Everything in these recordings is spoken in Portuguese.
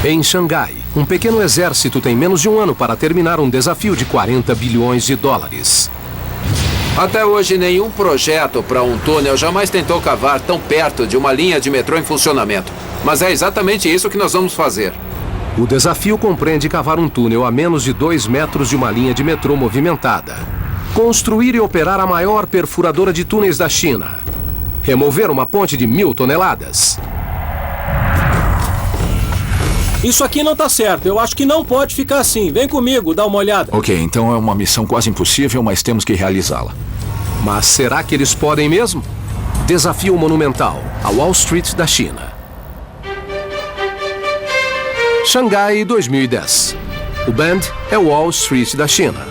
Em Xangai, um pequeno exército tem menos de um ano para terminar um desafio de 40 bilhões de dólares. Até hoje, nenhum projeto para um túnel jamais tentou cavar tão perto de uma linha de metrô em funcionamento. Mas é exatamente isso que nós vamos fazer. O desafio compreende cavar um túnel a menos de 2 metros de uma linha de metrô movimentada. Construir e operar a maior perfuradora de túneis da China. Remover uma ponte de 1.000 toneladas. Isso aqui não tá certo. Eu acho que não pode ficar assim. Vem comigo, dá uma olhada. Ok, então é uma missão quase impossível, mas temos que realizá-la. Mas será que eles podem mesmo? Desafio monumental, a Wall Street da China. Xangai, 2010. O Bund é Wall Street da China.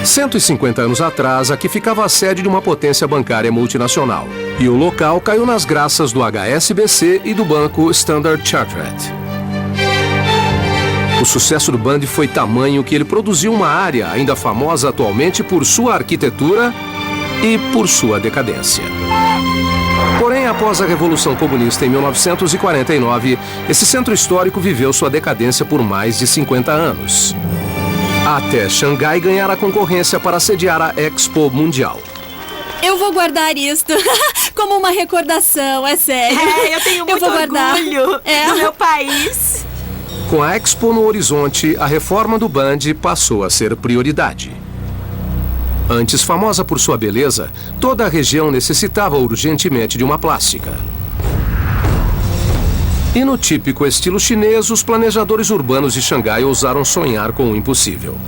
150 anos atrás, aqui ficava a sede de uma potência bancária multinacional. E o local caiu nas graças do HSBC e do banco Standard Chartered. O sucesso do Bund foi tamanho que ele produziu uma área ainda famosa atualmente por sua arquitetura e por sua decadência. Porém, após a Revolução Comunista em 1949, esse centro histórico viveu sua decadência por mais de 50 anos. Até Xangai ganhar a concorrência para sediar a Expo Mundial. Eu vou guardar isto como uma recordação, é sério. Eu tenho muito orgulho do meu país. Com a Expo no horizonte, a reforma do Bund passou a ser prioridade. Antes famosa por sua beleza, toda a região necessitava urgentemente de uma plástica. E no típico estilo chinês, os planejadores urbanos de Xangai ousaram sonhar com o impossível.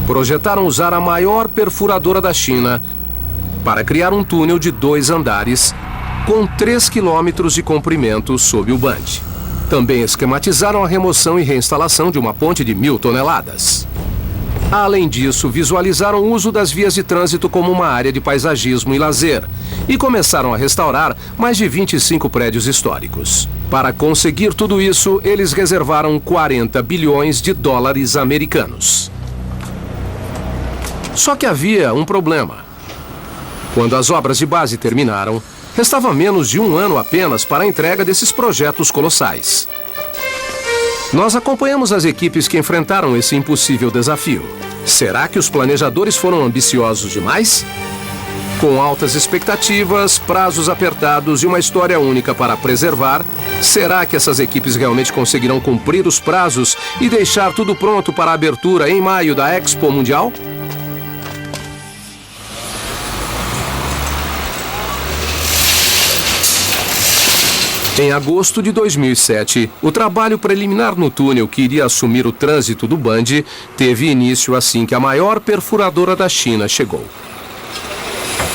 Projetaram usar a maior perfuradora da China para criar um túnel de 2 andares com 3 quilômetros de comprimento sob o Bund. Também esquematizaram a remoção e reinstalação de uma ponte de 1.000 toneladas. Além disso, visualizaram o uso das vias de trânsito como uma área de paisagismo e lazer e começaram a restaurar mais de 25 prédios históricos. Para conseguir tudo isso, eles reservaram 40 bilhões de dólares americanos. Só que havia um problema. Quando as obras de base terminaram, restava menos de um ano apenas para a entrega desses projetos colossais. Nós acompanhamos as equipes que enfrentaram esse impossível desafio. Será que os planejadores foram ambiciosos demais? Com altas expectativas, prazos apertados e uma história única para preservar, será que essas equipes realmente conseguirão cumprir os prazos e deixar tudo pronto para a abertura em maio da Expo Mundial? Em agosto de 2007, o trabalho preliminar no túnel que iria assumir o trânsito do Bund teve início assim que a maior perfuradora da China chegou.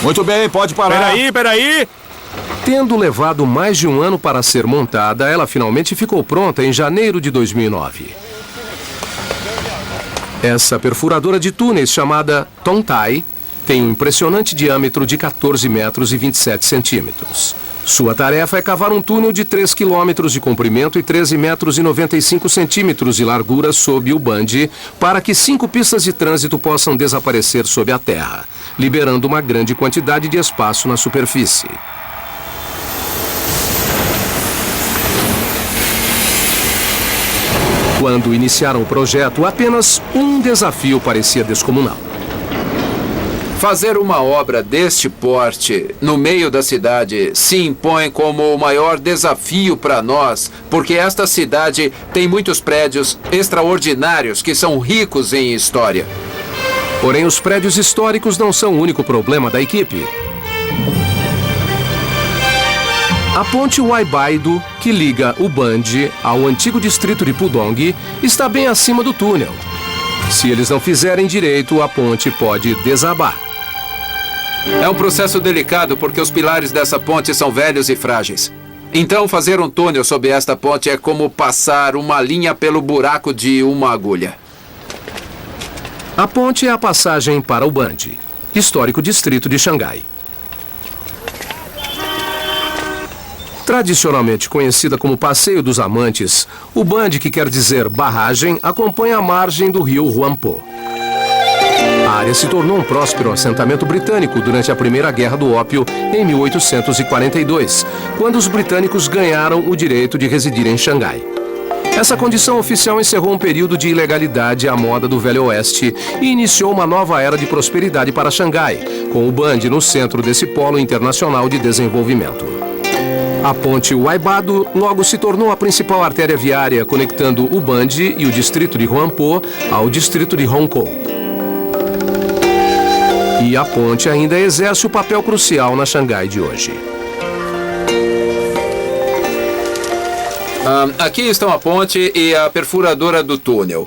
Muito bem, pode parar. Peraí! Tendo levado mais de um ano para ser montada, ela finalmente ficou pronta em janeiro de 2009. Essa perfuradora de túneis chamada Tongtai tem um impressionante diâmetro de 14 metros e 27 centímetros. Sua tarefa é cavar um túnel de 3 quilômetros de comprimento e 13 metros e 95 centímetros de largura sob o Bund para que 5 pistas de trânsito possam desaparecer sob a terra, liberando uma grande quantidade de espaço na superfície. Quando iniciaram o projeto, apenas um desafio parecia descomunal. Fazer uma obra deste porte no meio da cidade se impõe como o maior desafio para nós, porque esta cidade tem muitos prédios extraordinários que são ricos em história. Porém, os prédios históricos não são o único problema da equipe. A ponte Waibaidu, que liga o Bund ao antigo distrito de Pudong, está bem acima do túnel. Se eles não fizerem direito, a ponte pode desabar. É um processo delicado porque os pilares dessa ponte são velhos e frágeis. Então, fazer um túnel sob esta ponte é como passar uma linha pelo buraco de uma agulha. A ponte é a passagem para o Bund, histórico distrito de Xangai. Tradicionalmente conhecida como Passeio dos Amantes, o Bund, que quer dizer barragem, acompanha a margem do rio Huangpo. A área se tornou um próspero assentamento britânico durante a Primeira Guerra do Ópio, em 1842, quando os britânicos ganharam o direito de residir em Xangai. Essa condição oficial encerrou um período de ilegalidade à moda do Velho Oeste e iniciou uma nova era de prosperidade para Xangai, com o Bund no centro desse polo internacional de desenvolvimento. A ponte Waibado logo se tornou a principal artéria viária conectando o Bund e o distrito de Huangpo ao distrito de Hongkou. E a ponte ainda exerce o papel crucial na Xangai de hoje. Aqui estão a ponte e a perfuradora do túnel.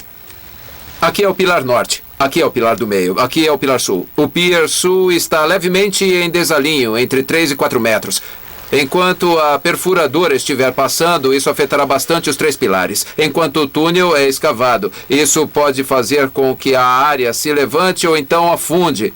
Aqui é o pilar norte. Aqui é o pilar do meio. Aqui é o pilar sul. O pier sul está levemente em desalinho, entre 3 e 4 metros. Enquanto a perfuradora estiver passando, isso afetará bastante os 3 pilares. Enquanto o túnel é escavado, isso pode fazer com que a área se levante ou então afunde.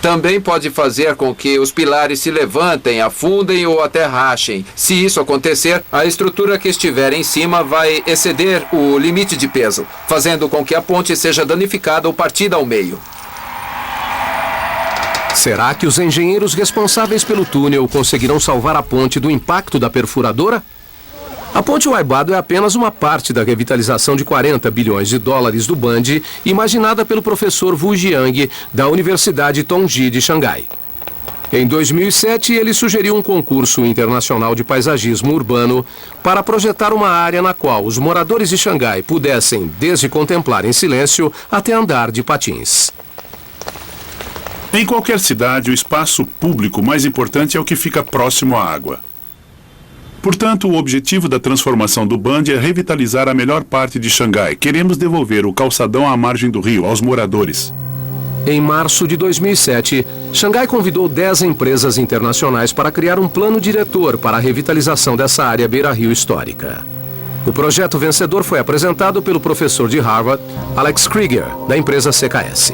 Também pode fazer com que os pilares se levantem, afundem ou até rachem. Se isso acontecer, a estrutura que estiver em cima vai exceder o limite de peso, fazendo com que a ponte seja danificada ou partida ao meio. Será que os engenheiros responsáveis pelo túnel conseguirão salvar a ponte do impacto da perfuradora? A ponte Waibado é apenas uma parte da revitalização de 40 bilhões de dólares do Bund, imaginada pelo professor Wu Jiang, da Universidade Tongji de Xangai. Em 2007, ele sugeriu um concurso internacional de paisagismo urbano para projetar uma área na qual os moradores de Xangai pudessem desde contemplar em silêncio até andar de patins. Em qualquer cidade, o espaço público mais importante é o que fica próximo à água. Portanto, o objetivo da transformação do Bund é revitalizar a melhor parte de Xangai. Queremos devolver o calçadão à margem do rio, aos moradores. Em março de 2007, Xangai convidou 10 empresas internacionais para criar um plano diretor para a revitalização dessa área beira-rio histórica. O projeto vencedor foi apresentado pelo professor de Harvard, Alex Krieger, da empresa CKS.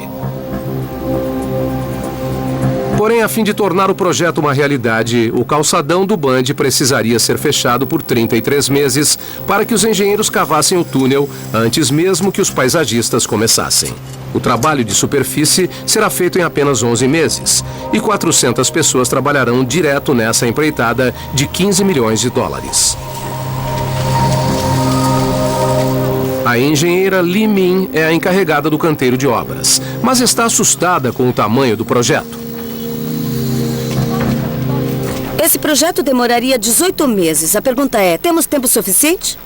Porém, a fim de tornar o projeto uma realidade, o calçadão do Bund precisaria ser fechado por 33 meses para que os engenheiros cavassem o túnel antes mesmo que os paisagistas começassem. O trabalho de superfície será feito em apenas 11 meses e 400 pessoas trabalharão direto nessa empreitada de 15 milhões de dólares. A engenheira Li Min é a encarregada do canteiro de obras, mas está assustada com o tamanho do projeto. Esse projeto demoraria 18 meses. A pergunta é, temos tempo suficiente?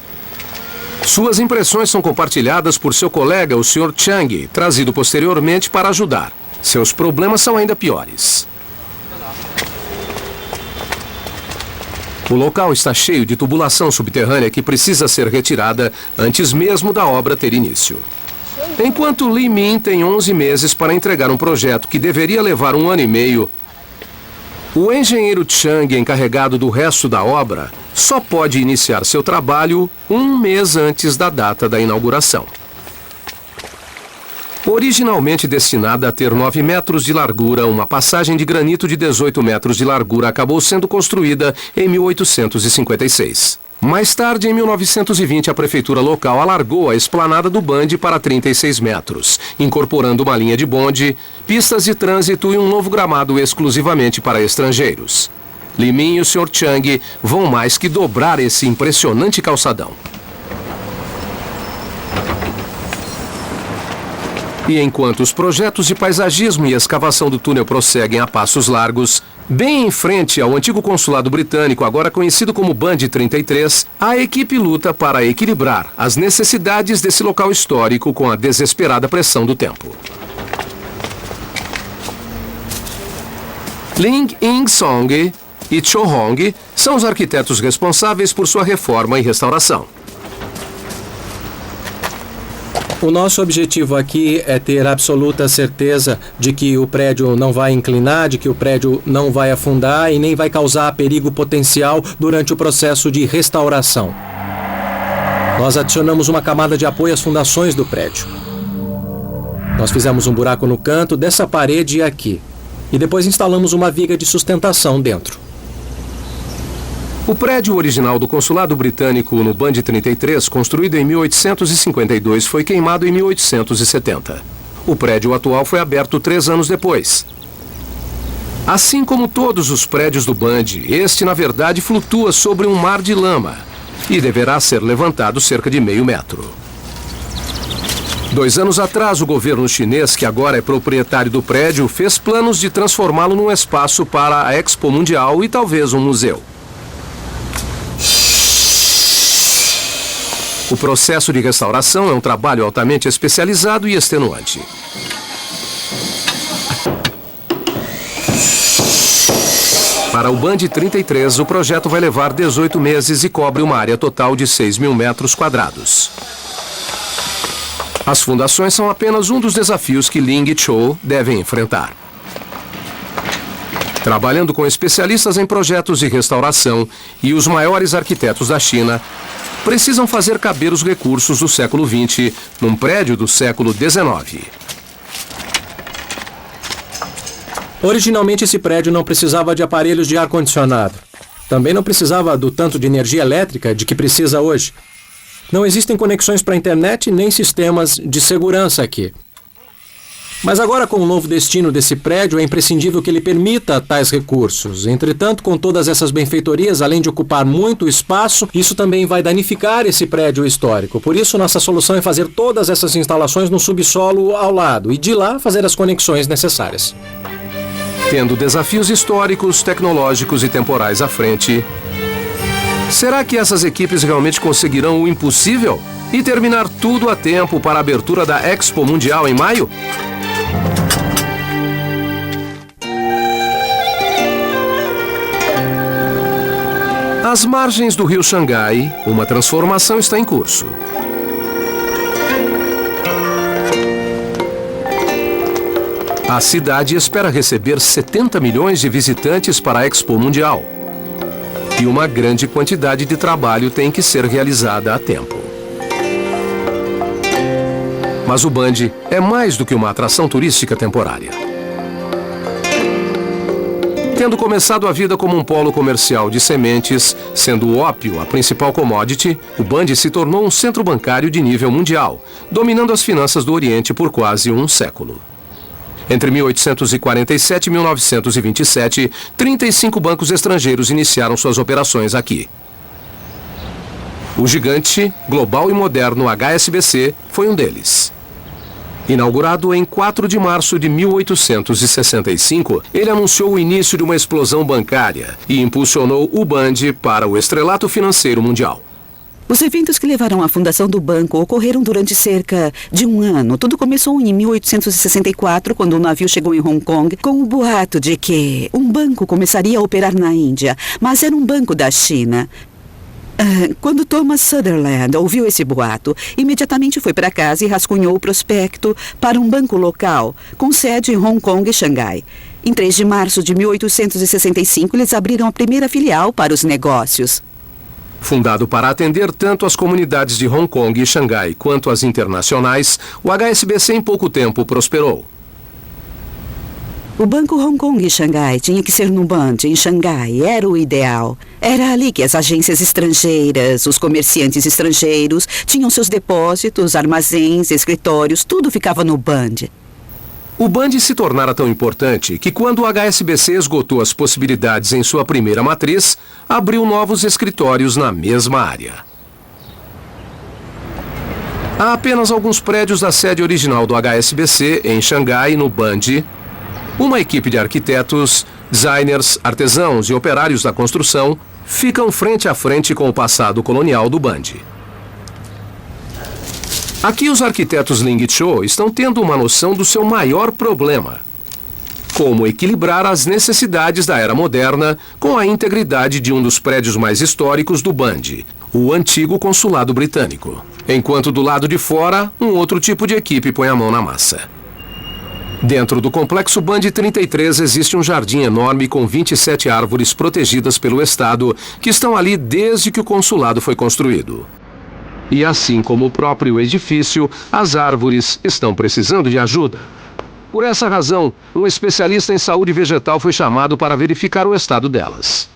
Suas impressões são compartilhadas por seu colega, o Sr. Chang, trazido posteriormente para ajudar. Seus problemas são ainda piores. O local está cheio de tubulação subterrânea que precisa ser retirada antes mesmo da obra ter início. Enquanto Li Min tem 11 meses para entregar um projeto que deveria levar 1 ano e meio, o engenheiro Chang, encarregado do resto da obra, só pode iniciar seu trabalho 1 mês antes da data da inauguração. Originalmente destinada a ter 9 metros de largura, uma passagem de granito de 18 metros de largura acabou sendo construída em 1856. Mais tarde, em 1920, a prefeitura local alargou a esplanada do Bund para 36 metros, incorporando uma linha de bonde, pistas de trânsito e um novo gramado exclusivamente para estrangeiros. Li Min e o Sr. Chang vão mais que dobrar esse impressionante calçadão. E enquanto os projetos de paisagismo e escavação do túnel prosseguem a passos largos, bem em frente ao antigo consulado britânico, agora conhecido como Bund 33, a equipe luta para equilibrar as necessidades desse local histórico com a desesperada pressão do tempo. Ling In-song e Cho Hong são os arquitetos responsáveis por sua reforma e restauração. O nosso objetivo aqui é ter absoluta certeza de que o prédio não vai inclinar, de que o prédio não vai afundar e nem vai causar perigo potencial durante o processo de restauração. Nós adicionamos uma camada de apoio às fundações do prédio. Nós fizemos um buraco no canto dessa parede aqui e depois instalamos uma viga de sustentação dentro. O prédio original do consulado britânico no Bund 33, construído em 1852, foi queimado em 1870. O prédio atual foi aberto 3 anos depois. Assim como todos os prédios do Band, este na verdade flutua sobre um mar de lama e deverá ser levantado cerca de meio metro. 2 anos atrás, o governo chinês, que agora é proprietário do prédio, fez planos de transformá-lo num espaço para a Expo Mundial e talvez um museu. O processo de restauração é um trabalho altamente especializado e extenuante. Para o Band 33, o projeto vai levar 18 meses e cobre uma área total de 6.000 metros quadrados. As fundações são apenas um dos desafios que Ling e Chou devem enfrentar. Trabalhando com especialistas em projetos de restauração e os maiores arquitetos da China, precisam fazer caber os recursos do século XX num prédio do século XIX. Originalmente, esse prédio não precisava de aparelhos de ar-condicionado. Também não precisava do tanto de energia elétrica de que precisa hoje. Não existem conexões para a internet nem sistemas de segurança aqui. Mas agora, com o novo destino desse prédio, é imprescindível que ele permita tais recursos. Entretanto, com todas essas benfeitorias, além de ocupar muito espaço, isso também vai danificar esse prédio histórico. Por isso, nossa solução é fazer todas essas instalações no subsolo ao lado e de lá fazer as conexões necessárias. Tendo desafios históricos, tecnológicos e temporais à frente, será que essas equipes realmente conseguirão o impossível e terminar tudo a tempo para a abertura da Expo Mundial em maio? Às margens do rio Xangai, uma transformação está em curso. A cidade espera receber 70 milhões de visitantes para a Expo Mundial. E uma grande quantidade de trabalho tem que ser realizada a tempo. Mas o Band é mais do que uma atração turística temporária. Tendo começado a vida como um polo comercial de sementes, sendo o ópio a principal commodity, o Band se tornou um centro bancário de nível mundial, dominando as finanças do Oriente por quase um século. Entre 1847 e 1927, 35 bancos estrangeiros iniciaram suas operações aqui. O gigante, global e moderno HSBC foi um deles. Inaugurado em 4 de março de 1865, ele anunciou o início de uma explosão bancária e impulsionou o Band para o estrelato financeiro mundial. Os eventos que levaram à fundação do banco ocorreram durante cerca de um ano. Tudo começou em 1864, quando o navio chegou em Hong Kong, com o boato de que um banco começaria a operar na Índia, mas era um banco da China. Quando Thomas Sutherland ouviu esse boato, imediatamente foi para casa e rascunhou o prospecto para um banco local, com sede em Hong Kong e Xangai. Em 3 de março de 1865, eles abriram a primeira filial para os negócios. Fundado para atender tanto as comunidades de Hong Kong e Xangai quanto as internacionais, o HSBC em pouco tempo prosperou. O Banco Hong Kong e Xangai tinha que ser no Band, em Xangai. Era o ideal. Era ali que as agências estrangeiras, os comerciantes estrangeiros, tinham seus depósitos, armazéns, escritórios, tudo ficava no Band. O Band se tornara tão importante que, quando o HSBC esgotou as possibilidades em sua primeira matriz, abriu novos escritórios na mesma área. Há apenas alguns prédios da sede original do HSBC, em Xangai, no Band. Uma equipe de arquitetos, designers, artesãos e operários da construção ficam frente a frente com o passado colonial do Band. Aqui os arquitetos Ling e Chou estão tendo uma noção do seu maior problema: como equilibrar as necessidades da era moderna com a integridade de um dos prédios mais históricos do Band, o antigo consulado britânico. Enquanto do lado de fora, um outro tipo de equipe põe a mão na massa. Dentro do complexo Band 33 existe um jardim enorme com 27 árvores protegidas pelo Estado, que estão ali desde que o consulado foi construído. E assim como o próprio edifício, as árvores estão precisando de ajuda. Por essa razão, um especialista em saúde vegetal foi chamado para verificar o estado delas.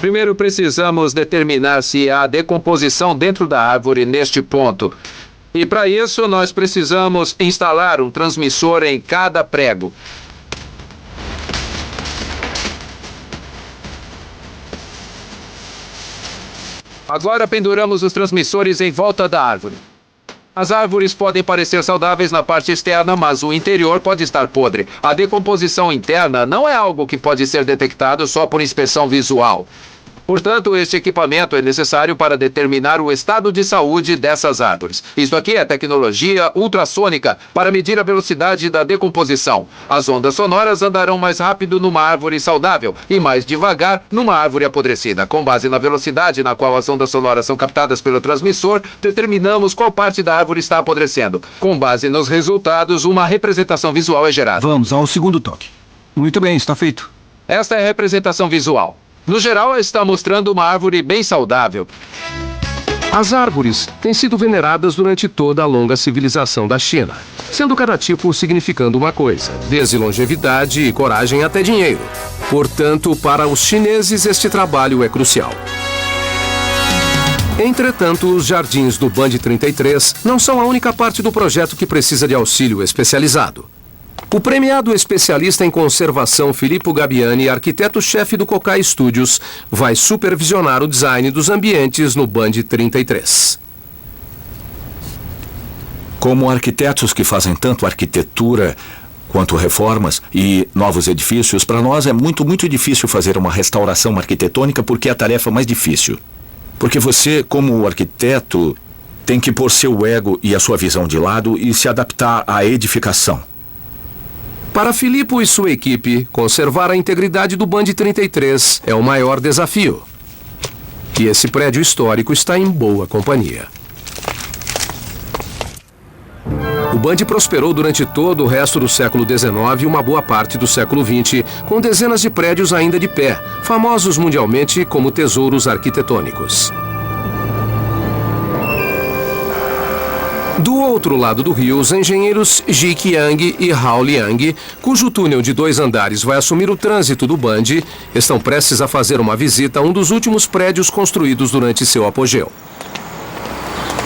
Primeiro precisamos determinar se há decomposição dentro da árvore neste ponto. E para isso nós precisamos instalar um transmissor em cada prego. Agora penduramos os transmissores em volta da árvore. As árvores podem parecer saudáveis na parte externa, mas o interior pode estar podre. A decomposição interna não é algo que pode ser detectado só por inspeção visual. Portanto, este equipamento é necessário para determinar o estado de saúde dessas árvores. Isso aqui é tecnologia ultrassônica para medir a velocidade da decomposição. As ondas sonoras andarão mais rápido numa árvore saudável e mais devagar numa árvore apodrecida. Com base na velocidade na qual as ondas sonoras são captadas pelo transmissor, determinamos qual parte da árvore está apodrecendo. Com base nos resultados, uma representação visual é gerada. Vamos ao segundo toque. Muito bem, está feito. Esta é a representação visual. No geral, está mostrando uma árvore bem saudável. As árvores têm sido veneradas durante toda a longa civilização da China, sendo cada tipo significando uma coisa, desde longevidade e coragem até dinheiro. Portanto, para os chineses, este trabalho é crucial. Entretanto, os jardins do Band 33 não são a única parte do projeto que precisa de auxílio especializado. O premiado especialista em conservação Filippo Gabbiani, arquiteto-chefe do Kokai Studios, vai supervisionar o design dos ambientes no Band 33. Como arquitetos que fazem tanto arquitetura quanto reformas e novos edifícios, para nós é muito difícil fazer uma restauração arquitetônica porque é a tarefa mais difícil. Porque você, como arquiteto, tem que pôr seu ego e a sua visão de lado e se adaptar à edificação. Para Filippo e sua equipe, conservar a integridade do Band 33 é o maior desafio. E esse prédio histórico está em boa companhia. O Band prosperou durante todo o resto do século XIX e uma boa parte do século XX, com dezenas de prédios ainda de pé, famosos mundialmente como tesouros arquitetônicos. Do outro lado do rio, os engenheiros Ji Qiang e Hao Liang, cujo túnel de 2 andares vai assumir o trânsito do Band, estão prestes a fazer uma visita a um dos últimos prédios construídos durante seu apogeu.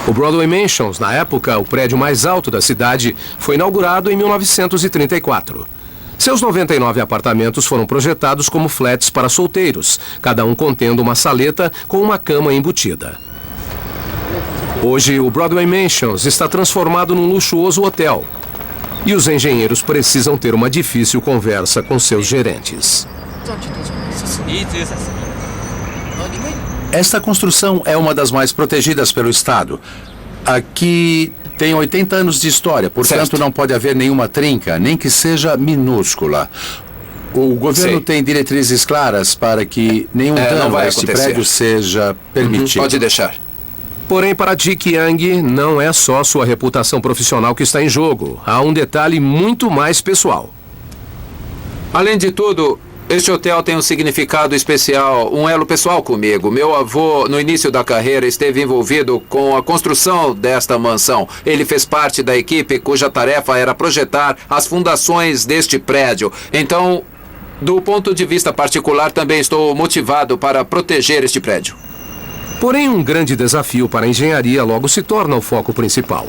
O Broadway Mansions, na época o prédio mais alto da cidade, foi inaugurado em 1934. Seus 99 apartamentos foram projetados como flats para solteiros, cada um contendo uma saleta com uma cama embutida. Hoje, o Broadway Mansions está transformado num luxuoso hotel. E os engenheiros precisam ter uma difícil conversa com seus gerentes. Esta construção é uma das mais protegidas pelo Estado. Aqui tem 80 anos de história, portanto não pode haver nenhuma trinca, nem que seja minúscula. O governo tem diretrizes claras para que nenhum dano a este prédio seja permitido. Pode deixar. Porém, para Ji Qiang, não é só sua reputação profissional que está em jogo. Há um detalhe muito mais pessoal. Além de tudo, este hotel tem um significado especial, um elo pessoal comigo. Meu avô, no início da carreira, esteve envolvido com a construção desta mansão. Ele fez parte da equipe cuja tarefa era projetar as fundações deste prédio. Então, do ponto de vista particular, também estou motivado para proteger este prédio. Porém, um grande desafio para a engenharia logo se torna o foco principal.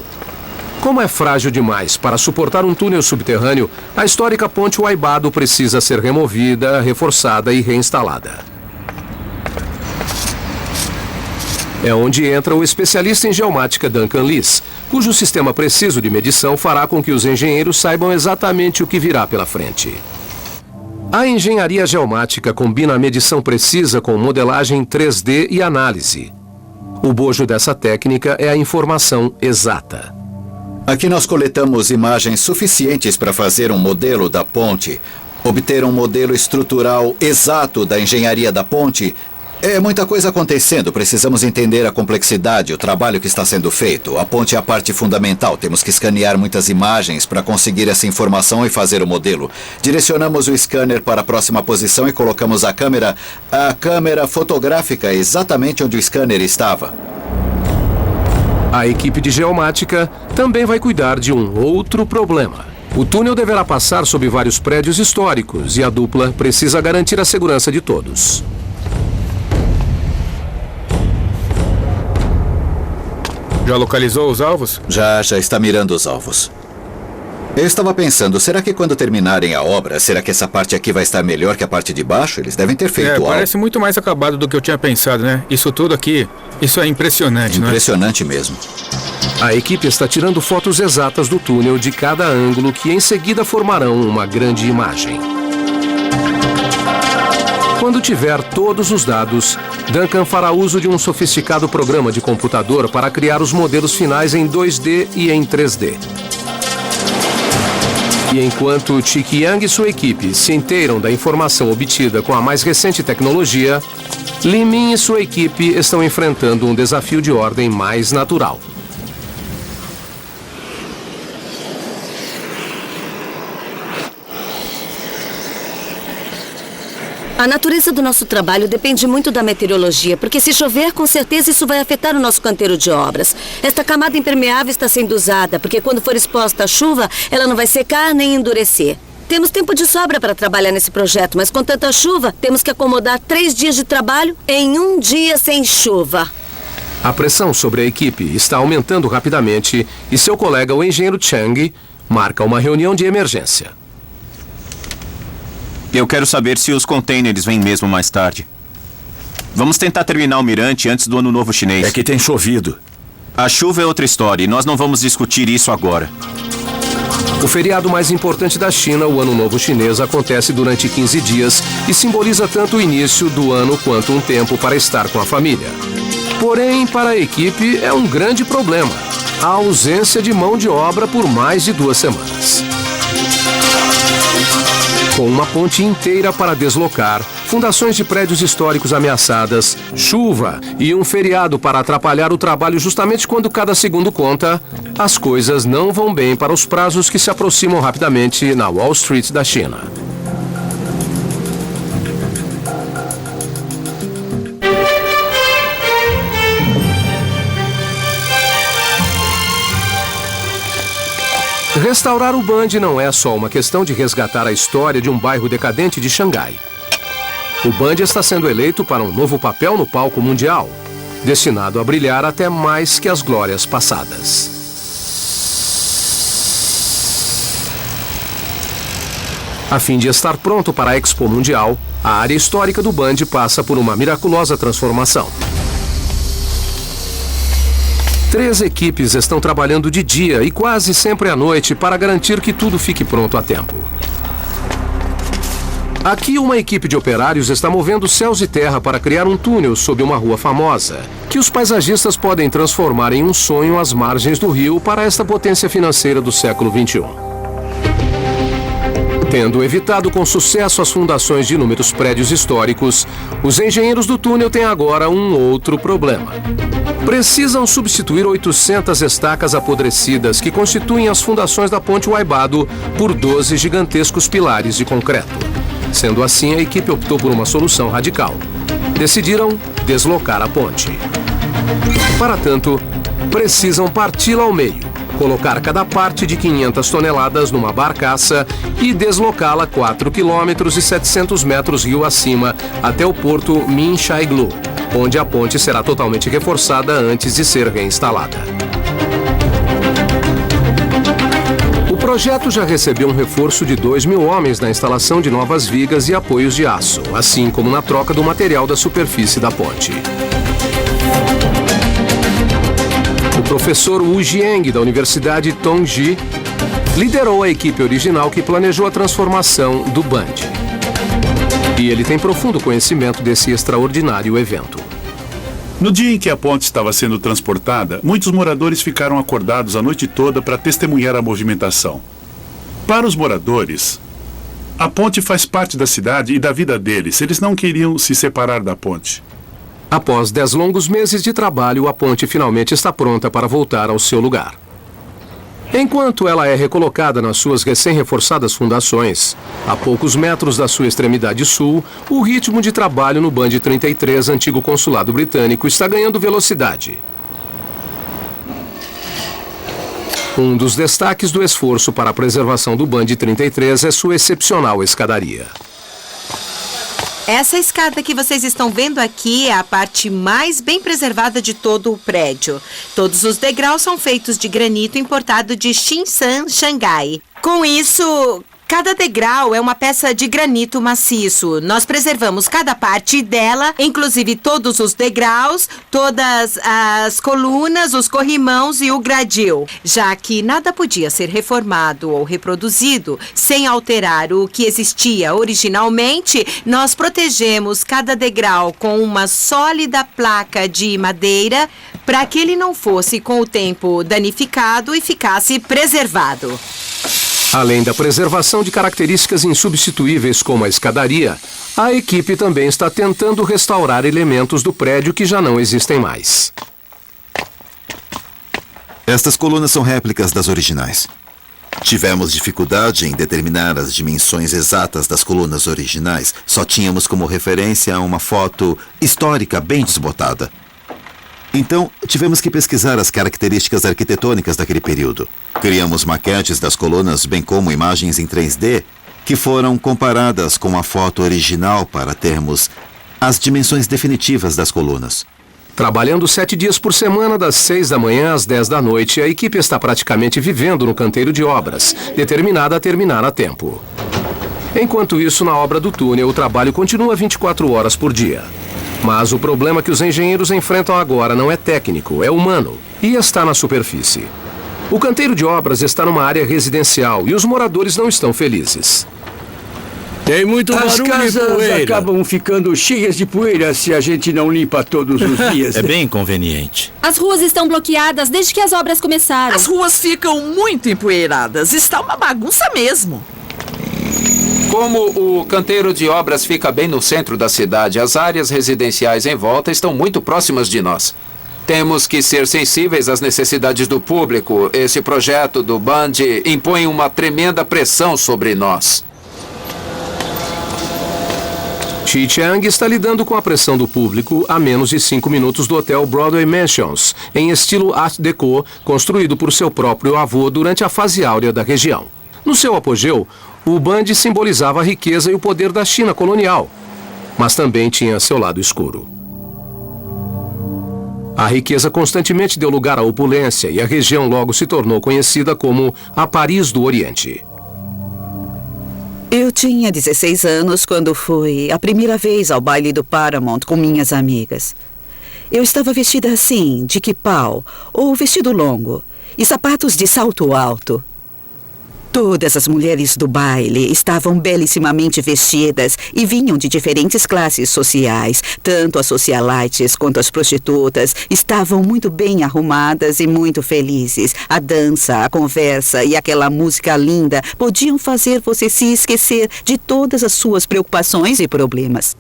Como é frágil demais para suportar um túnel subterrâneo, a histórica ponte Waibado precisa ser removida, reforçada e reinstalada. É onde entra o especialista em geomática Duncan Lees, cujo sistema preciso de medição fará com que os engenheiros saibam exatamente o que virá pela frente. A engenharia geomática combina a medição precisa com modelagem 3D e análise. O bojo dessa técnica é a informação exata. Aqui nós coletamos imagens suficientes para fazer um modelo da ponte. Obter um modelo estrutural exato da engenharia da ponte. É muita coisa acontecendo, precisamos entender a complexidade, o trabalho que está sendo feito. A ponte é a parte fundamental, temos que escanear muitas imagens para conseguir essa informação e fazer o modelo. Direcionamos o scanner para a próxima posição e colocamos a câmera fotográfica exatamente onde o scanner estava. A equipe de geomática também vai cuidar de um outro problema. O túnel deverá passar sob vários prédios históricos e a dupla precisa garantir a segurança de todos. Já localizou os alvos? Já está mirando os alvos. Eu estava pensando, será que quando terminarem a obra, será que essa parte aqui vai estar melhor que a parte de baixo? Eles devem ter feito algo. Parece muito mais acabado do que eu tinha pensado, né? Isso tudo aqui, isso é impressionante, não é? Impressionante mesmo. A equipe está tirando fotos exatas do túnel de cada ângulo que em seguida formarão uma grande imagem. Quando tiver todos os dados, Duncan fará uso de um sofisticado programa de computador para criar os modelos finais em 2D e em 3D. E enquanto Chick Young e sua equipe se inteiram da informação obtida com a mais recente tecnologia, Li Min e sua equipe estão enfrentando um desafio de ordem mais natural. A natureza do nosso trabalho depende muito da meteorologia, porque se chover, com certeza isso vai afetar o nosso canteiro de obras. Esta camada impermeável está sendo usada, porque quando for exposta à chuva, ela não vai secar nem endurecer. Temos tempo de sobra para trabalhar nesse projeto, mas com tanta chuva, temos que acomodar 3 dias de trabalho em 1 dia sem chuva. A pressão sobre a equipe está aumentando rapidamente e seu colega, o engenheiro Chang, marca uma reunião de emergência. Eu quero saber se os containers vêm mesmo mais tarde. Vamos tentar terminar o mirante antes do Ano Novo Chinês. É que tem chovido. A chuva é outra história e nós não vamos discutir isso agora. O feriado mais importante da China, o Ano Novo Chinês, acontece durante 15 dias e simboliza tanto o início do ano quanto um tempo para estar com a família. Porém, para a equipe é um grande problema: a ausência de mão de obra por mais de 2 semanas. Com uma ponte inteira para deslocar, fundações de prédios históricos ameaçadas, chuva e um feriado para atrapalhar o trabalho justamente quando cada segundo conta, as coisas não vão bem para os prazos que se aproximam rapidamente na Wall Street da China. Restaurar o Bund não é só uma questão de resgatar a história de um bairro decadente de Xangai. O Bund está sendo eleito para um novo papel no palco mundial, destinado a brilhar até mais que as glórias passadas. A fim de estar pronto para a Expo Mundial, a área histórica do Bund passa por uma miraculosa transformação. 3 equipes estão trabalhando de dia e quase sempre à noite para garantir que tudo fique pronto a tempo. Aqui, uma equipe de operários está movendo céus e terra para criar um túnel sob uma rua famosa, que os paisagistas podem transformar em um sonho às margens do rio para esta potência financeira do século XXI. Tendo evitado com sucesso as fundações de inúmeros prédios históricos, os engenheiros do túnel têm agora um outro problema. Precisam substituir 800 estacas apodrecidas que constituem as fundações da ponte Waibado por 12 gigantescos pilares de concreto. Sendo assim, a equipe optou por uma solução radical. Decidiram deslocar a ponte. Para tanto, precisam parti-la ao meio, colocar cada parte de 500 toneladas numa barcaça e deslocá-la 4 quilômetros e 700 metros rio acima até o porto Min Chai Glu, onde a ponte será totalmente reforçada antes de ser reinstalada. O projeto já recebeu um reforço de 2.000 homens na instalação de novas vigas e apoios de aço, assim como na troca do material da superfície da ponte. O professor Wu Jiang, da Universidade Tongji, liderou a equipe original que planejou a transformação do Bund. E ele tem profundo conhecimento desse extraordinário evento. No dia em que a ponte estava sendo transportada, muitos moradores ficaram acordados a noite toda para testemunhar a movimentação. Para os moradores, a ponte faz parte da cidade e da vida deles. Eles não queriam se separar da ponte. Após 10 longos meses de trabalho, a ponte finalmente está pronta para voltar ao seu lugar. Enquanto ela é recolocada nas suas recém-reforçadas fundações, a poucos metros da sua extremidade sul, o ritmo de trabalho no Bund 33, antigo consulado britânico, está ganhando velocidade. Um dos destaques do esforço para a preservação do Bund 33 é sua excepcional escadaria. Essa escada que vocês estão vendo aqui é a parte mais bem preservada de todo o prédio. Todos os degraus são feitos de granito importado de Xinsan, Xangai. Com isso, cada degrau é uma peça de granito maciço. Nós preservamos cada parte dela, inclusive todos os degraus, todas as colunas, os corrimãos e o gradil. Já que nada podia ser reformado ou reproduzido sem alterar o que existia originalmente, nós protegemos cada degrau com uma sólida placa de madeira para que ele não fosse com o tempo danificado e ficasse preservado. Além da preservação de características insubstituíveis como a escadaria, a equipe também está tentando restaurar elementos do prédio que já não existem mais. Estas colunas são réplicas das originais. Tivemos dificuldade em determinar as dimensões exatas das colunas originais. Só tínhamos como referência uma foto histórica bem desbotada. Então, tivemos que pesquisar as características arquitetônicas daquele período. Criamos maquetes das colunas, bem como imagens em 3D, que foram comparadas com a foto original para termos as dimensões definitivas das colunas. Trabalhando 7 dias por semana, das 6 da manhã às 10 da noite, a equipe está praticamente vivendo no canteiro de obras, determinada a terminar a tempo. Enquanto isso, na obra do túnel, o trabalho continua 24 horas por dia. Mas o problema que os engenheiros enfrentam agora não é técnico, é humano e está na superfície. O canteiro de obras está numa área residencial e os moradores não estão felizes. Tem muito barulho e poeira. As casas acabam ficando cheias de poeira se a gente não limpa todos os dias. É bem inconveniente. As ruas estão bloqueadas desde que as obras começaram. As ruas ficam muito empoeiradas. Está uma bagunça mesmo. Como o canteiro de obras fica bem no centro da cidade, as áreas residenciais em volta estão muito próximas de nós. Temos que ser sensíveis às necessidades do público. Esse projeto do Band impõe uma tremenda pressão sobre nós. Chi Chang está lidando com a pressão do público a menos de 5 minutos do hotel Broadway Mansions, em estilo Art Deco, construído por seu próprio avô durante a fase áurea da região. No seu apogeu, o Band simbolizava a riqueza e o poder da China colonial, mas também tinha seu lado escuro. A riqueza constantemente deu lugar à opulência e a região logo se tornou conhecida como a Paris do Oriente. Eu tinha 16 anos quando fui a primeira vez ao baile do Paramount com minhas amigas. Eu estava vestida assim, de quipau, ou vestido longo, e sapatos de salto alto. Todas as mulheres do baile estavam belíssimamente vestidas e vinham de diferentes classes sociais. Tanto as socialites quanto as prostitutas estavam muito bem arrumadas e muito felizes. A dança, a conversa e aquela música linda podiam fazer você se esquecer de todas as suas preocupações e problemas.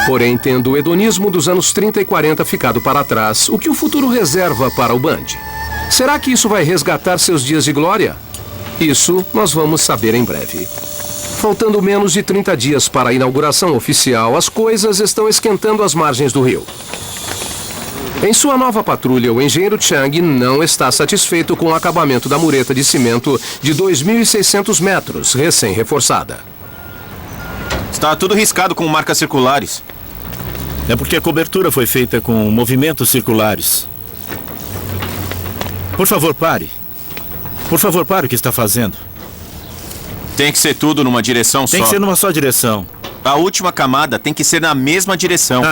Porém, tendo o hedonismo dos anos 30 e 40 ficado para trás, o que o futuro reserva para o Band? Será que isso vai resgatar seus dias de glória? Isso nós vamos saber em breve. Faltando menos de 30 dias para a inauguração oficial, as coisas estão esquentando às margens do rio. Em sua nova patrulha, o engenheiro Chang não está satisfeito com o acabamento da mureta de cimento de 2.600 metros, recém-reforçada. Está tudo riscado com marcas circulares. É porque a cobertura foi feita com movimentos circulares. Por favor, pare. Por favor, pare o que está fazendo. Tem que ser tudo numa direção só. Tem que ser numa só direção. A última camada tem que ser na mesma direção.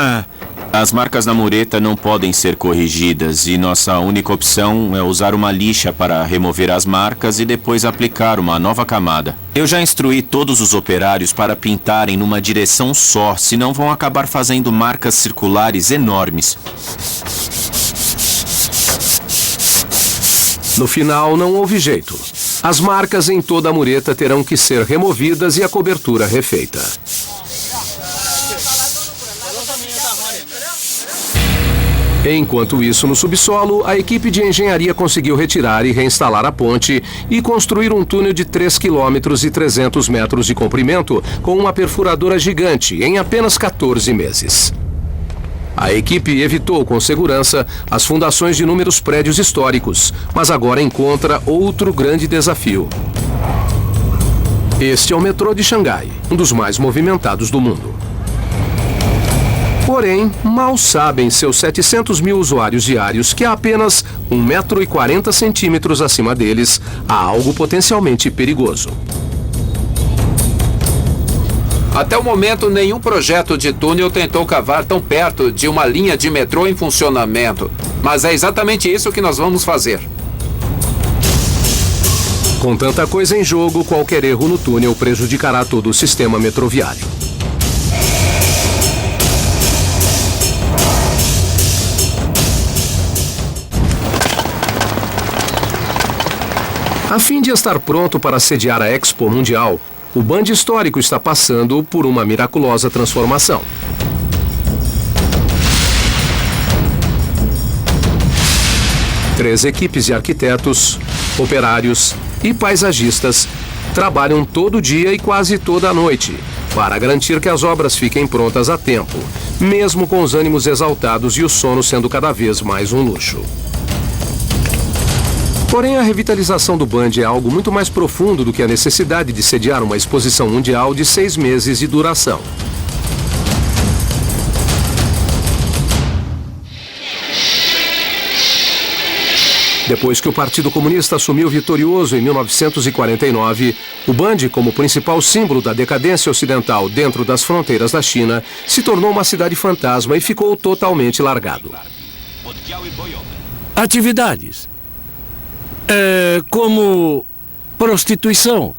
As marcas na mureta não podem ser corrigidas e nossa única opção é usar uma lixa para remover as marcas e depois aplicar uma nova camada. Eu já instruí todos os operários para pintarem numa direção só, senão vão acabar fazendo marcas circulares enormes. No final, não houve jeito. As marcas em toda a mureta terão que ser removidas e a cobertura refeita. Enquanto isso, no subsolo, a equipe de engenharia conseguiu retirar e reinstalar a ponte e construir um túnel de 3 quilômetros e 300 metros de comprimento com uma perfuradora gigante em apenas 14 meses. A equipe evitou com segurança as fundações de inúmeros prédios históricos, mas agora encontra outro grande desafio. Este é o metrô de Xangai, um dos mais movimentados do mundo. Porém, mal sabem seus 700 mil usuários diários que a apenas 1,40 m acima deles há algo potencialmente perigoso. Até o momento, nenhum projeto de túnel tentou cavar tão perto de uma linha de metrô em funcionamento. Mas é exatamente isso que nós vamos fazer. Com tanta coisa em jogo, qualquer erro no túnel prejudicará todo o sistema metroviário. A fim de estar pronto para sediar a Expo Mundial, o Band Histórico está passando por uma miraculosa transformação. Três equipes de arquitetos, operários e paisagistas trabalham todo dia e quase toda a noite para garantir que as obras fiquem prontas a tempo, mesmo com os ânimos exaltados e o sono sendo cada vez mais um luxo. Porém, a revitalização do Band é algo muito mais profundo do que a necessidade de sediar uma exposição mundial de 6 meses de duração. Depois que o Partido Comunista assumiu vitorioso em 1949, o Band, como principal símbolo da decadência ocidental dentro das fronteiras da China, se tornou uma cidade fantasma e ficou totalmente largado. Atividades como prostituição,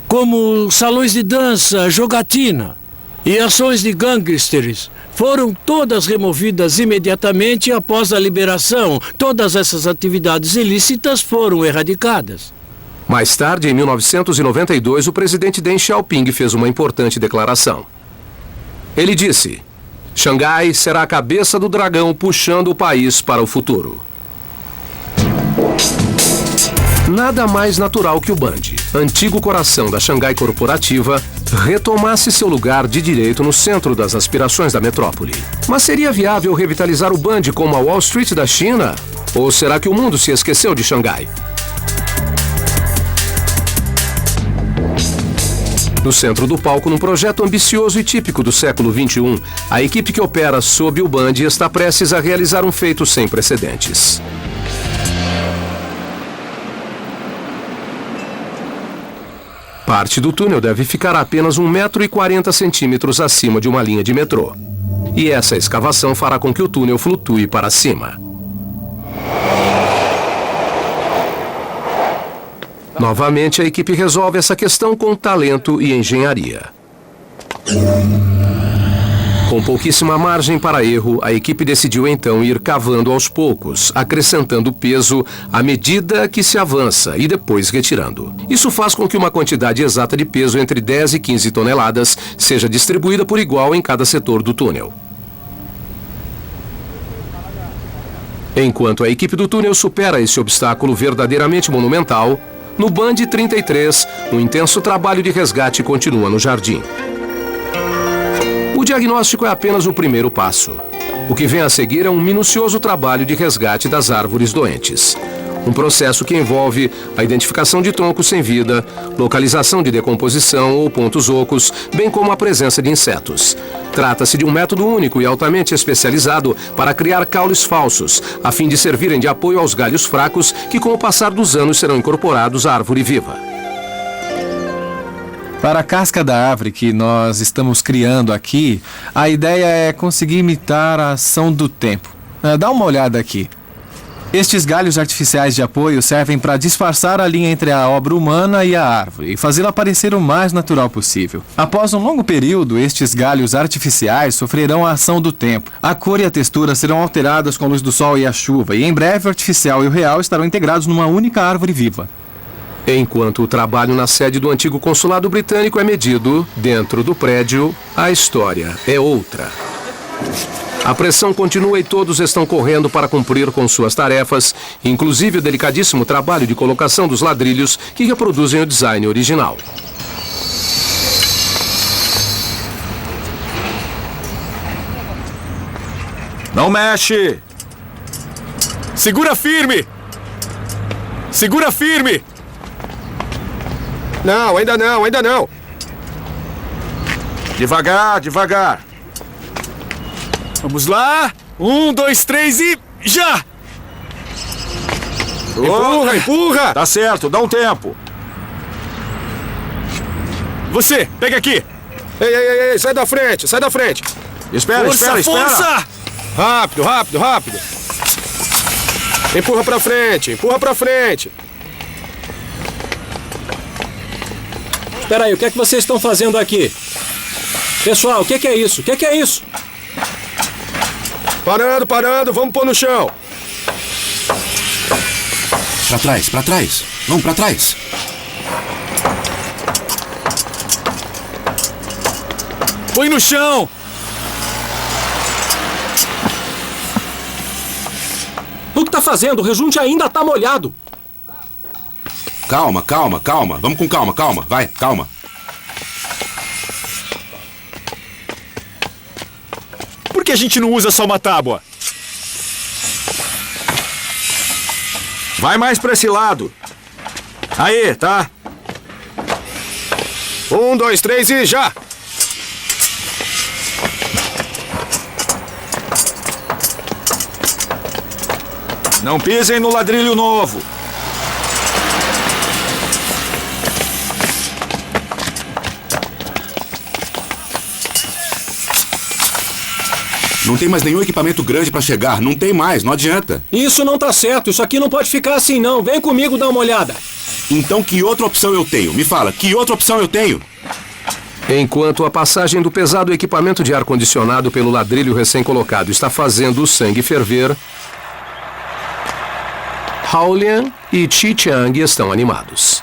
como salões de dança, jogatina e ações de gangsters foram todas removidas imediatamente após a liberação. Todas essas atividades ilícitas foram erradicadas. Mais tarde, em 1992, o presidente Deng Xiaoping fez uma importante declaração. Ele disse: Xangai será a cabeça do dragão puxando o país para o futuro. Nada mais natural que o Band, antigo coração da Xangai corporativa, retomasse seu lugar de direito no centro das aspirações da metrópole. Mas seria viável revitalizar o Band como a Wall Street da China? Ou será que o mundo se esqueceu de Xangai? No centro do palco, num projeto ambicioso e típico do século XXI, a equipe que opera sob o Band está prestes a realizar um feito sem precedentes. Parte do túnel deve ficar a apenas 1,40 m acima de uma linha de metrô. E essa escavação fará com que o túnel flutue para cima. Novamente, a equipe resolve essa questão com talento e engenharia. Com pouquíssima margem para erro, a equipe decidiu então ir cavando aos poucos, acrescentando peso à medida que se avança e depois retirando. Isso faz com que uma quantidade exata de peso entre 10 e 15 toneladas seja distribuída por igual em cada setor do túnel. Enquanto a equipe do túnel supera esse obstáculo verdadeiramente monumental, no Band 33, um intenso trabalho de resgate continua no jardim. O diagnóstico é apenas o primeiro passo. O que vem a seguir é um minucioso trabalho de resgate das árvores doentes. Um processo que envolve a identificação de troncos sem vida, localização de decomposição ou pontos ocos, bem como a presença de insetos. Trata-se de um método único e altamente especializado para criar caules falsos, a fim de servirem de apoio aos galhos fracos que, com o passar dos anos, serão incorporados à árvore viva. Para a casca da árvore que nós estamos criando aqui, a ideia é conseguir imitar a ação do tempo. Dá uma olhada aqui. Estes galhos artificiais de apoio servem para disfarçar a linha entre a obra humana e a árvore e fazê-la parecer o mais natural possível. Após um longo período, estes galhos artificiais sofrerão a ação do tempo. A cor e a textura serão alteradas com a luz do sol e a chuva, e em breve o artificial e o real estarão integrados numa única árvore viva. Enquanto o trabalho na sede do antigo consulado britânico é medido, dentro do prédio, a história é outra. A pressão continua e todos estão correndo para cumprir com suas tarefas, inclusive o delicadíssimo trabalho de colocação dos ladrilhos que reproduzem o design original. Não mexe! Segura firme! Segura firme! Não, ainda não, ainda não. Devagar, devagar. Vamos lá. 1, 2, 3 e já! Empurra, empurra! Tá certo, dá um tempo. Você, pega aqui. Ei, sai da frente, sai da frente. Espera, força, espera. Força! Rápido, rápido, rápido. Empurra pra frente, empurra pra frente. Espera aí, o que é que vocês estão fazendo aqui? Pessoal, o que é isso? O que é isso? Parando, vamos pôr no chão. Pra trás. Vamos pra trás. Põe no chão! O que tá fazendo? O rejunte ainda tá molhado. Calma. Vamos com calma. Vai, calma. Por que a gente não usa só uma tábua? Vai mais pra esse lado. Aí, tá? 1, 2, 3 e já! Não pisem no ladrilho novo. Não tem mais nenhum equipamento grande pra chegar. Não tem mais, não adianta. Isso não tá certo. Isso aqui não pode ficar assim, não. Vem comigo dar uma olhada. Então que outra opção eu tenho? Me fala, que outra opção eu tenho? Enquanto a passagem do pesado equipamento de ar-condicionado pelo ladrilho recém-colocado está fazendo o sangue ferver, Haolian e Chi Chang estão animados.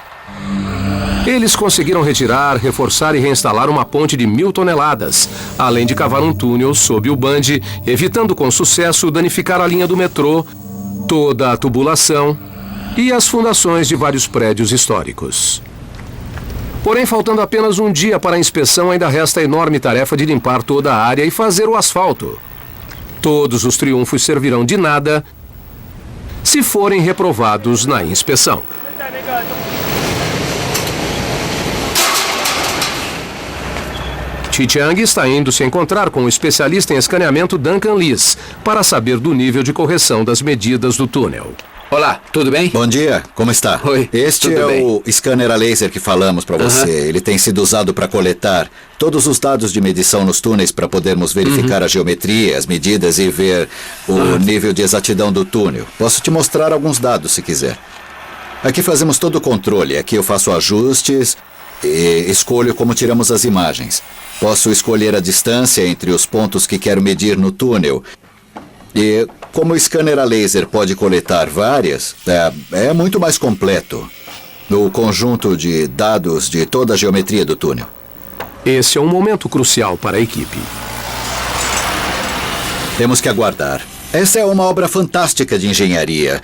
Eles conseguiram retirar, reforçar e reinstalar uma ponte de 1000 toneladas, além de cavar um túnel sob o Band, evitando com sucesso danificar a linha do metrô, toda a tubulação e as fundações de vários prédios históricos. Porém, faltando apenas um dia para a inspeção, ainda resta a enorme tarefa de limpar toda a área e fazer o asfalto. Todos os triunfos servirão de nada se forem reprovados na inspeção. Chi Chang está indo se encontrar com o especialista em escaneamento Duncan Lees para saber do nível de correção das medidas do túnel. Olá, tudo bem? Bom dia, como está? Oi, Este tudo é bem. o scanner a laser que falamos para você. Ele tem sido usado para coletar todos os dados de medição nos túneis para podermos verificar a geometria, as medidas e ver o nível de exatidão do túnel. Posso te mostrar alguns dados se quiser. Aqui fazemos todo o controle. Aqui eu faço ajustes e escolho como tiramos as imagens. Posso escolher a distância entre os pontos que quero medir no túnel. E como o scanner a laser pode coletar várias, é muito mais completo. O conjunto de dados de toda a geometria do túnel. Esse é um momento crucial para a equipe. Temos que aguardar. Essa é uma obra fantástica de engenharia.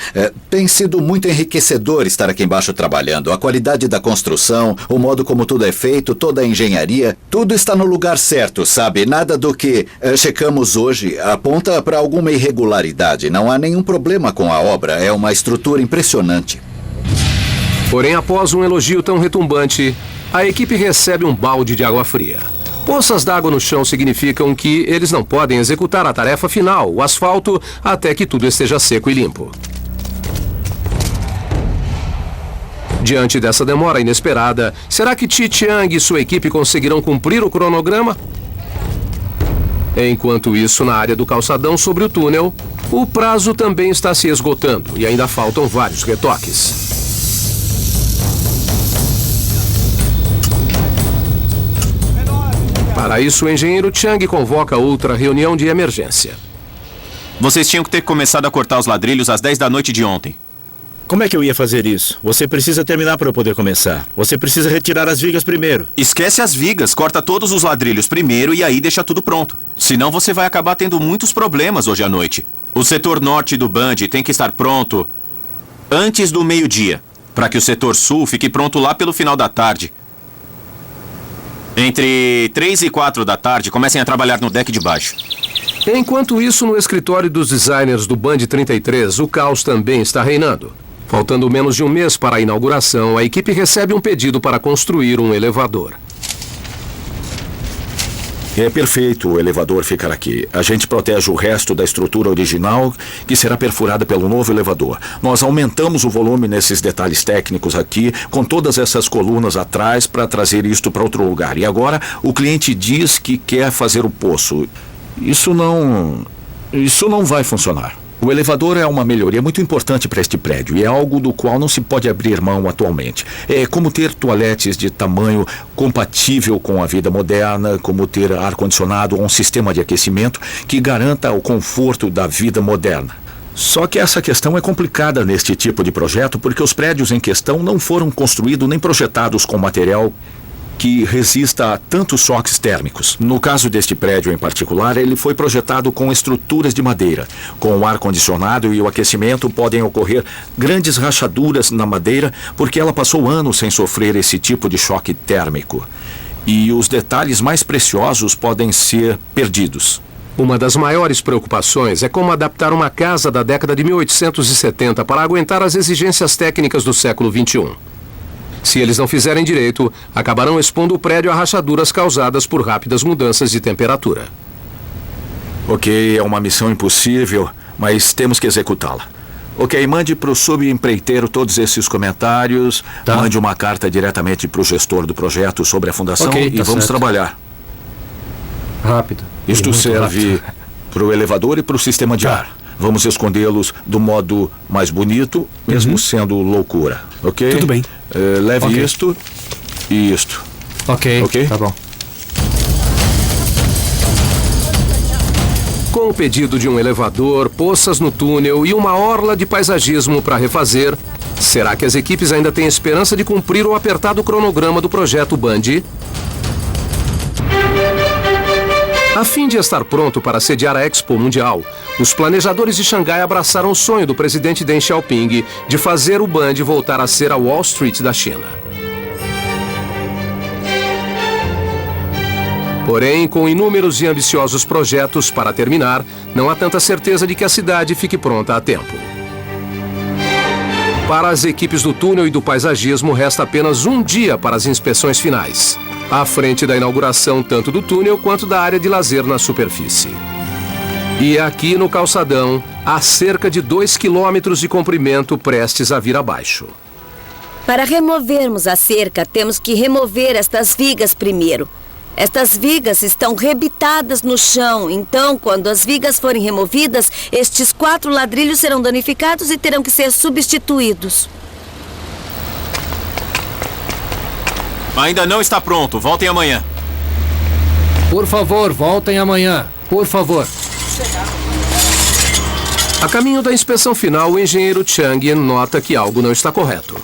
Tem sido muito enriquecedor estar aqui embaixo trabalhando. A qualidade da construção, o modo como tudo é feito, toda a engenharia, tudo está no lugar certo, sabe? Nada do que checamos hoje aponta para alguma irregularidade. Não há nenhum problema com a obra. É uma estrutura impressionante. Porém, após um elogio tão retumbante, a equipe recebe um balde de água fria. Poças d'água no chão significam que eles não podem executar a tarefa final, o asfalto, até que tudo esteja seco e limpo. Diante dessa demora inesperada, será que Chi Chang e sua equipe conseguirão cumprir o cronograma? Enquanto isso, na área do calçadão sobre o túnel, o prazo também está se esgotando e ainda faltam vários retoques. Para isso, o engenheiro Chang convoca outra reunião de emergência. Vocês tinham que ter começado a cortar os ladrilhos às 10 da noite de ontem. Como é que eu ia fazer isso? Você precisa terminar para eu poder começar. Você precisa retirar as vigas primeiro. Esquece as vigas, corta todos os ladrilhos primeiro e aí deixa tudo pronto. Senão você vai acabar tendo muitos problemas hoje à noite. O setor norte do Band tem que estar pronto antes do meio-dia, para que o setor sul fique pronto lá pelo final da tarde. Entre 3 e 4 da tarde, comecem a trabalhar no deck de baixo. Enquanto isso, no escritório dos designers do Band 33, o caos também está reinando. Faltando menos de um mês para a inauguração, a equipe recebe um pedido para construir um elevador. É perfeito o elevador ficar aqui. A gente protege o resto da estrutura original, que será perfurada pelo novo elevador. Nós aumentamos o volume nesses detalhes técnicos aqui, com todas essas colunas atrás, para trazer isto para outro lugar. E agora o cliente diz que quer fazer o poço. Isso não vai funcionar. O elevador é uma melhoria muito importante para este prédio e é algo do qual não se pode abrir mão atualmente. É como ter toaletes de tamanho compatível com a vida moderna, como ter ar-condicionado ou um sistema de aquecimento que garanta o conforto da vida moderna. Só que essa questão é complicada neste tipo de projeto porque os prédios em questão não foram construídos nem projetados com material que resista a tantos choques térmicos. No caso deste prédio em particular, ele foi projetado com estruturas de madeira. Com o ar-condicionado e o aquecimento podem ocorrer grandes rachaduras na madeira porque ela passou anos sem sofrer esse tipo de choque térmico. E os detalhes mais preciosos podem ser perdidos. Uma das maiores preocupações é como adaptar uma casa da década de 1870 para aguentar as exigências técnicas do século XXI. Se eles não fizerem direito, acabarão expondo o prédio a rachaduras causadas por rápidas mudanças de temperatura. Ok, é uma missão impossível, mas temos que executá-la. Ok, mande para o subempreiteiro todos esses comentários, mande uma carta diretamente para o gestor do projeto sobre a fundação e vamos trabalhar. Rápido. Isto serve para o elevador e para o sistema de ar. Vamos escondê-los do modo mais bonito, mesmo sendo loucura, ok? Tudo bem. Leve isto e isto. Ok, tá bom. Com o pedido de um elevador, poças no túnel e uma orla de paisagismo para refazer, será que as equipes ainda têm esperança de cumprir o apertado cronograma do projeto Band? A fim de estar pronto para sediar a Expo Mundial, os planejadores de Xangai abraçaram o sonho do presidente Deng Xiaoping de fazer o Band voltar a ser a Wall Street da China. Porém, com inúmeros e ambiciosos projetos para terminar, não há tanta certeza de que a cidade fique pronta a tempo. Para as equipes do túnel e do paisagismo, resta apenas um dia para as inspeções finais, à frente da inauguração tanto do túnel quanto da área de lazer na superfície. E aqui no calçadão, há cerca de 2 quilômetros de comprimento prestes a vir abaixo. Para removermos a cerca, temos que remover estas vigas primeiro. Estas vigas estão rebitadas no chão, então, quando as vigas forem removidas, estes 4 ladrilhos serão danificados e terão que ser substituídos. Ainda não está pronto. Voltem amanhã. Por favor, voltem amanhã. Por favor. A caminho da inspeção final, o engenheiro Chang nota que algo não está correto.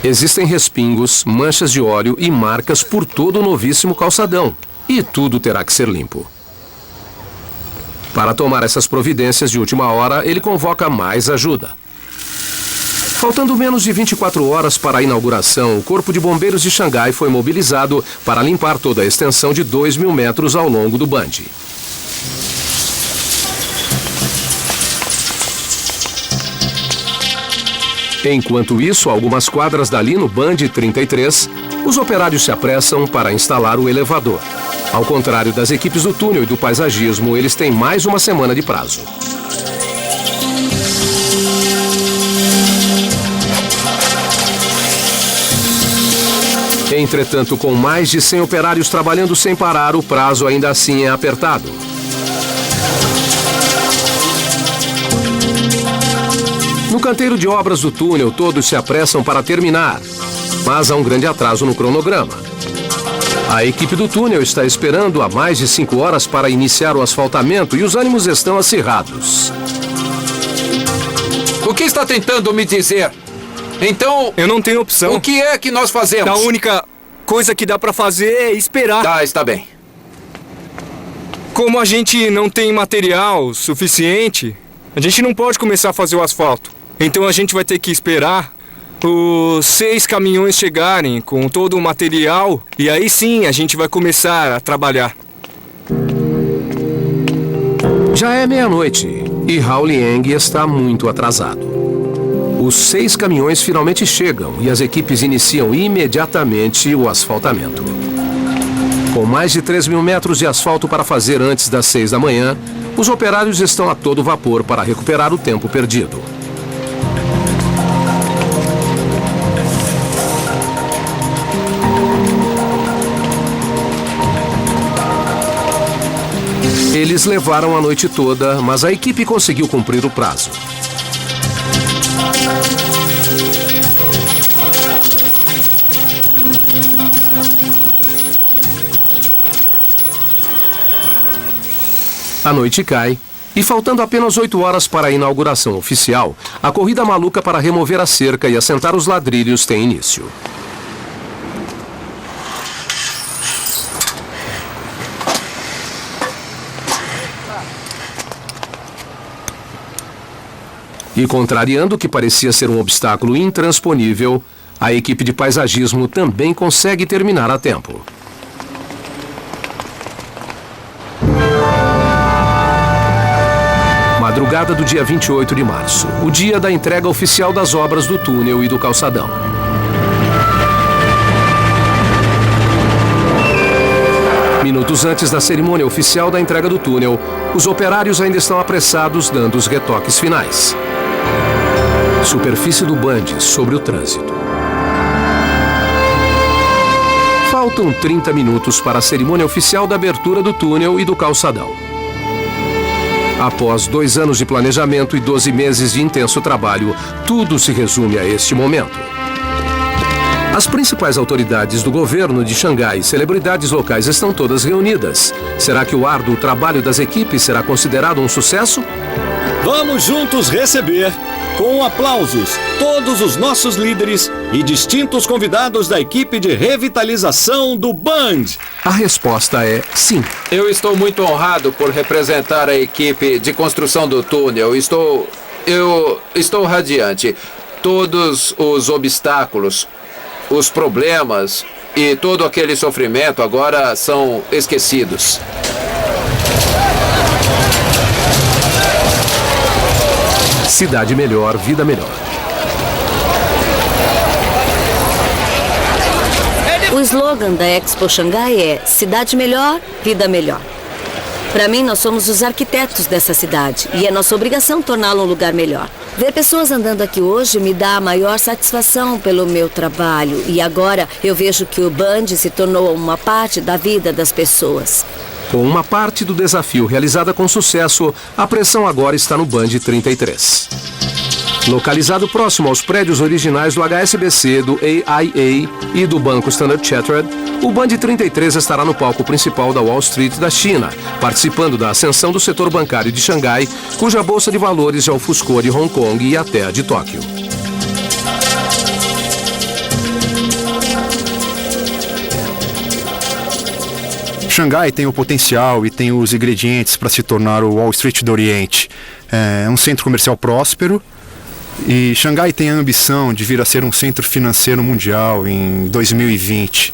Existem respingos, manchas de óleo e marcas por todo o novíssimo calçadão. E tudo terá que ser limpo. Para tomar essas providências de última hora, ele convoca mais ajuda. Faltando menos de 24 horas para a inauguração, o Corpo de Bombeiros de Xangai foi mobilizado para limpar toda a extensão de 2.000 metros ao longo do Band. Enquanto isso, algumas quadras dali no Band 33, os operários se apressam para instalar o elevador. Ao contrário das equipes do túnel e do paisagismo, eles têm mais uma semana de prazo. Entretanto, com mais de 100 operários trabalhando sem parar, o prazo ainda assim é apertado. No canteiro de obras do túnel, todos se apressam para terminar, mas há um grande atraso no cronograma. A equipe do túnel está esperando há mais de 5 horas para iniciar o asfaltamento e os ânimos estão acirrados. O que está tentando me dizer? Então... Eu não tenho opção. O que é que nós fazemos? A única coisa que dá pra fazer é esperar. Tá, está bem. Como a gente não tem material suficiente, a gente não pode começar a fazer o asfalto. Então a gente vai ter que esperar os 6 caminhões chegarem com todo o material e aí sim a gente vai começar a trabalhar. Já é meia-noite E Haoliang está muito atrasado. Os 6 caminhões finalmente chegam e as equipes iniciam imediatamente o asfaltamento. Com mais de 3.000 metros de asfalto para fazer antes das 6 da manhã, os operários estão a todo vapor para recuperar o tempo perdido. Eles levaram a noite toda, mas a equipe conseguiu cumprir o prazo. A noite cai e, faltando apenas 8 horas para a inauguração oficial, a corrida maluca para remover a cerca e assentar os ladrilhos tem início. E, contrariando o que parecia ser um obstáculo intransponível, a equipe de paisagismo também consegue terminar a tempo. Madrugada do dia 28 de março, o dia da entrega oficial das obras do túnel e do calçadão. Minutos antes da cerimônia oficial da entrega do túnel, os operários ainda estão apressados dando os retoques finais. Superfície do Bund sobre o trânsito. Faltam 30 minutos para a cerimônia oficial da abertura do túnel e do calçadão. Após 2 anos de planejamento e 12 meses de intenso trabalho, tudo se resume a este momento. As principais autoridades do governo de Xangai e celebridades locais estão todas reunidas. Será que o árduo trabalho das equipes será considerado um sucesso? Vamos juntos receber, com aplausos, todos os nossos líderes e distintos convidados da equipe de revitalização do Bund. A resposta é sim. Eu estou muito honrado por representar a equipe de construção do túnel. Eu estou radiante. Todos os obstáculos, os problemas e todo aquele sofrimento agora são esquecidos. Cidade melhor, vida melhor. O slogan da Expo Xangai é Cidade melhor, vida melhor. Para mim, nós somos os arquitetos dessa cidade e é nossa obrigação torná-la um lugar melhor. Ver pessoas andando aqui hoje me dá a maior satisfação pelo meu trabalho e agora eu vejo que o Bund se tornou uma parte da vida das pessoas. Com uma parte do desafio realizada com sucesso, a pressão agora está no Bund 33. Localizado próximo aos prédios originais do HSBC, do AIA e do Banco Standard Chartered, o Bund 33 estará no palco principal da Wall Street da China, participando da ascensão do setor bancário de Xangai, cuja bolsa de valores já ofuscou a de Hong Kong e até a de Tóquio. Xangai tem o potencial e tem os ingredientes para se tornar o Wall Street do Oriente. É um centro comercial próspero e Xangai tem a ambição de vir a ser um centro financeiro mundial em 2020.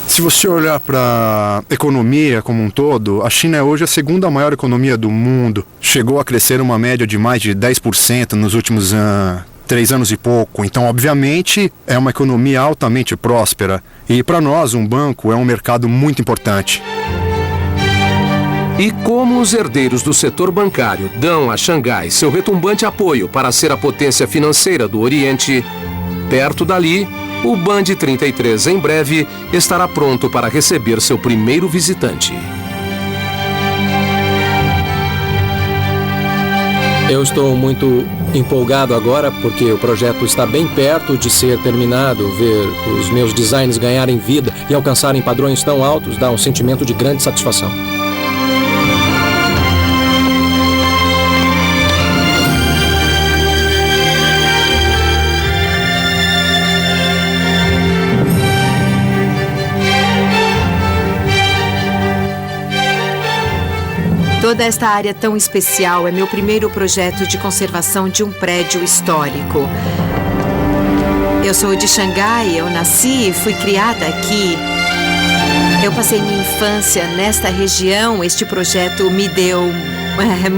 Se você olhar para a economia como um todo, a China é hoje a segunda maior economia do mundo. Chegou a crescer uma média de mais de 10% nos últimos 3 anos e pouco. Então, obviamente, é uma economia altamente próspera. E para nós, um banco é um mercado muito importante. E como os herdeiros do setor bancário dão a Xangai seu retumbante apoio para ser a potência financeira do Oriente, perto dali, o Bund 33 em breve estará pronto para receber seu primeiro visitante. Eu estou muito empolgado agora porque o projeto está bem perto de ser terminado. Ver os meus designs ganharem vida e alcançarem padrões tão altos dá um sentimento de grande satisfação. Toda esta área tão especial é meu primeiro projeto de conservação de um prédio histórico. Eu sou de Xangai, eu nasci e fui criada aqui. Eu passei minha infância nesta região. Este projeto me deu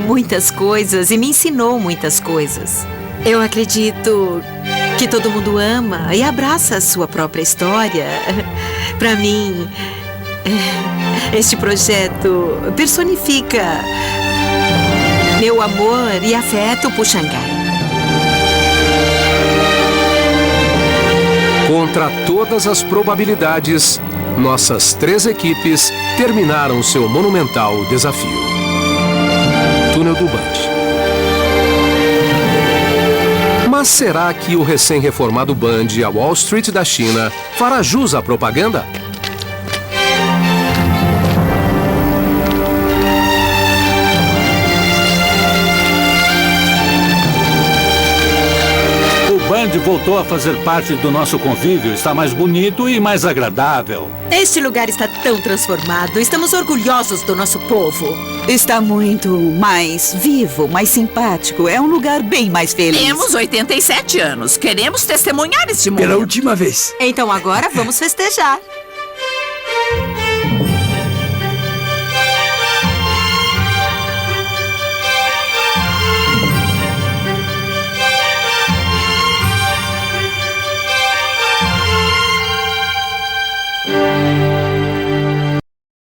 muitas coisas e me ensinou muitas coisas. Eu acredito que todo mundo ama e abraça a sua própria história. Para mim, este projeto personifica meu amor e afeto por Xangai. Contra todas as probabilidades, nossas 3 equipes terminaram seu monumental desafio. Túnel do Bund. Mas será que o recém-reformado Bund, a Wall Street da China, fará jus à propaganda? O Bund voltou a fazer parte do nosso convívio. Está mais bonito e mais agradável. Este lugar está tão transformado. Estamos orgulhosos do nosso povo. Está muito mais vivo, mais simpático. É um lugar bem mais feliz. Temos 87 anos. Queremos testemunhar este momento. Pela última vez. Então agora vamos festejar.